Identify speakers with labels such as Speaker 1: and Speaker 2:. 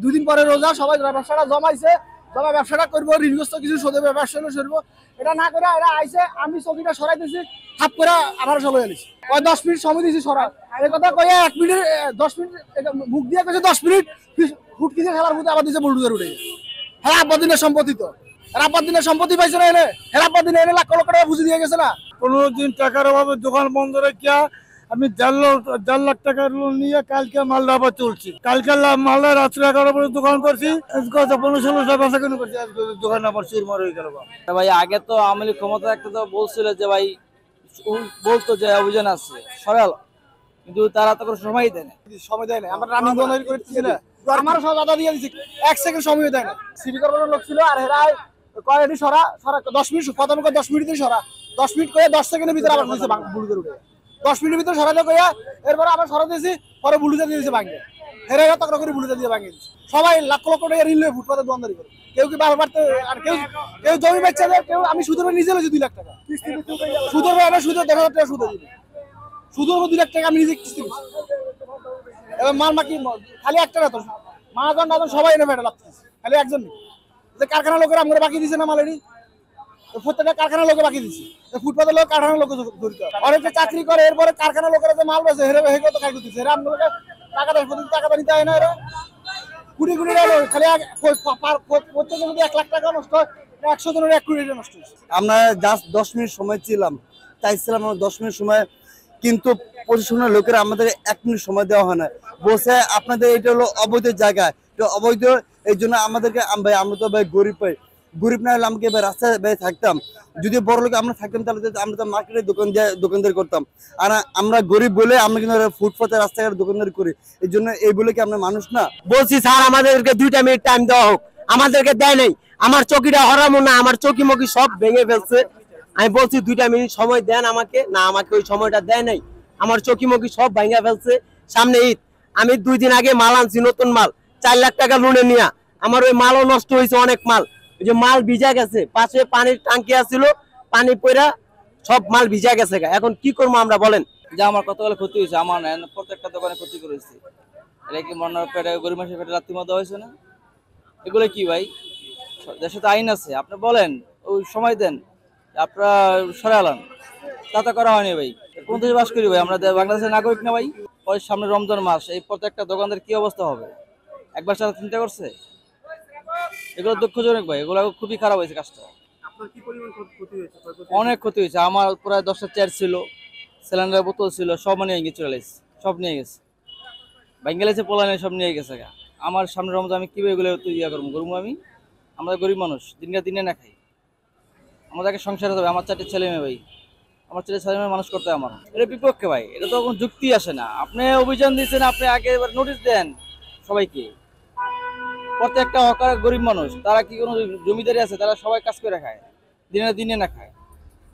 Speaker 1: দুদিন পরে রোজা, সবাই ব্যবসাটা জমাইছে, জমা ব্যবসাটা করবো, ঋণগ্রস্ত কিছু শোধ ব্যবসা সরবো। এটা না করে এরা আইসে, আমি চকিটা সরাই দিয়েছি, হাত করে আবার সবাই এলিছি। 10 মিনিট সময় দিয়েছি সরা, এই কথা কয়ে 1 মিনিট 10 মিনিট মুখ দিয়ে কেছে 10 মিনিট ফুটকি দিয়ে খেলার মধ্যে আবার দিয়েছে বুলডুজার উঠে। হ্যাঁ আব্বাদিনের সম্পত্তি তো, আব্বাদিনের সম্পত্তি পাইছে না এনে, হ্যাঁ আব্বাদিনে এনে লাখ লক্ষ টাকা বুঝে দিয়ে গেছে না।
Speaker 2: 15 দিন টাকার অভাবে দোকান বন্ধ রেখে আমি 4 লাখ টাকার লোন নিয়ে কালকে মালদা আবার চলছি। কালকে মালদা রাত্রে 11 পরে দোকান করছি, 15-16 টাকা বেচা কেন করছি, দোকান আবার চুরমার হয়ে গেল।
Speaker 3: ভাই আগে তো আওয়ামী লীগ ক্ষমতা একটা তো বলছিল যে ভাই, বলতো যে অভিযান আছে সরাল, কিন্তু তারা তো কোনো সময় দেয় না।
Speaker 1: সময় দেয় না, আমরা রানিং বন্ধ করে দিচ্ছি না, আমার সব দাদা দিয়ে দিচ্ছি, 1 সেকেন্ড সময় দেয় না। সিটি কর্পোরেশন লোক ছিল আর হেরাই কয়েকটি সরা 10 মিনিট, প্রথমে 10 মিনিট দিয়ে সরা, 10 মিনিট করে 10 সেকেন্ডের ভিতরে আবার হয়েছে বুলুদের উঠে, 10 মিনিটের ভিতরে সরাতে কইয়া এরপরে আবার সরা দিয়েছি, পরে বুলুদের দিয়েছে ভাঙে, হেরে তখন করে বুলুদের দিয়ে ভাঙে দিচ্ছে। সবাই লাখ লক্ষ টাকা ঋণ লয়ে ফুটপাতে দোকানদারি করে, কেউ কি বারবার, আর কেউ কেউ জমি বেচছে, কেউ আমি সুদের নিজে লইছি 2 লাখ টাকা সুদের, আমি সুদের 10,000 টাকা সুদে দিই, সুদের 2 লাখ টাকা আমি নিজে কিস্তি দিচ্ছি। এবার মাল মাকি খালি একটা না তো, মাজন নাজন সবাই এনে ফেটে লাগতেছে, খালি একজন নেই। যে কারখানা লোকের আমরা বাকি দিছে না মালেরই, প্রত্যেকটা কারখানা লোকে বাকি দিচ্ছে, ফুটপাতের লোক কারখানা লোক জড়িত, অনেকে চাকরি করে, এরপরে কারখানা লোকেরা যে মাল বেছে হেরে হেগে তো খাই করতেছে, এরা আপনাকে টাকা দেয়, টাকা নিতে হয় না, এরা কোটি কোটি টাকা খালি প্রত্যেকে যদি 1 লাখ টাকা নষ্ট হয়, 100 জনের 1 কোটি টাকা নষ্ট হচ্ছে।
Speaker 4: আমরা জাস্ট 10 মিনিট সময় ছিলাম, চাইছিলাম 10 মিনিট সময়, কিন্তু প্রশাসনের লোকেরা আমাদের 1 মিনিট সময় দেওয়া হয় না, বসে আপনাদের এটা হলো অবৈধ জায়গা, এটা অবৈধ, এই জন্য আমাদেরকে ভাই, আমরা তো ভাই গরিব, পাই গরিব না হলে আমাকে রাস্তায় ভাই থাকতাম, যদি বড় লোক আমরা থাকতাম তাহলে আমরা তো মার্কেটে দোকানদারি করতাম, আর আমরা গরিব বলে আমরা কিন্তু ফুটপাতে রাস্তাঘাটে দোকানদারি করি, এই জন্য এই বলে কি আমরা মানুষ না?
Speaker 5: বলছি স্যার আমাদেরকে 2টা মিনিট টাইম দেওয়া হোক, আমাদেরকে দেয় নাই, আমার চকিটা হরামো না, আমার চকি মকি সব ভেঙে ফেলছে, আমি বলছি 2টা মিনিট সময় দেন আমাকে, না আমাকে ওই সময়টা দেয় নাই, আমার চকি মকি সব ভেঙে ফেলছে। সামনে ঈদ, আমি 2 দিন আগে মাল আনছি, নতুন মাল 4 লাখ টাকা লোনে নিয়ে, আমার ওই মালও নষ্ট হয়েছে, অনেক মাল, ওই যে মাল ভিজা গেছে, পাশে পানির ট্যাঙ্কি আছিল, পানি পড়া সব মাল ভিজা গেছে। এখন কি করবো আমরা বলেন?
Speaker 3: যে আমার কতগুলো ক্ষতি হয়েছে, আমার প্রত্যেকটা দোকানে ক্ষতি করেছে, এটা কি মনে পেটে গরিব মানুষের পেটে রাত্রি মতো হয়েছে না? এগুলো কি ভাই, দেশে তো আইন আছে, আপনি বলেন ওই সময় দেন, আপনারা সরালাম, তা করা হয়নি ভাই। কোন দেশে বাস করি ভাই আমরা, বাংলাদেশের নাগরিক না ভাই? পরে সামনে রমজান মাস, এই প্রত্যেকটা দোকানদার কি অবস্থা হবে, একবার সারা চিন্তা করছে? এগুলো দুঃখজনক ভাই, এগুলো খুবই খারাপ হয়েছে কাজটা। অনেক ক্ষতি হয়েছে, আমার প্রায় 10টা চেয়ার ছিল, সিলিন্ডার বোতল ছিল, সব নিয়ে গেছে, চলে গেছে, সব নিয়ে গেছে, বাঙ্গালিসে পোলানে সব নিয়ে গেছে। আমার সামনে রমজান আমি কিভাবে এগুলো ইয়া করবো আমি? আমরা গরিব মানুষ, দিনে না খাই, আমাদেরকে সংসার হতে হবে, আমার 4টে ছেলে মেয়ে ভাই, আমার 4টে ছেলে মেয়ে মানুষ করতে হয় আমার, এটা বিপক্ষে ভাই, এটা তো কোনো যুক্তি আসে না। আপনি অভিযান দিচ্ছেন, আপনি আগে এবার নোটিশ দেন সবাইকে, প্রত্যেকটা হকার গরিব মানুষ, তারা কি কোনো জমিদারি আছে? তারা সবাই কাজ করে খায়, দিনে না খায়,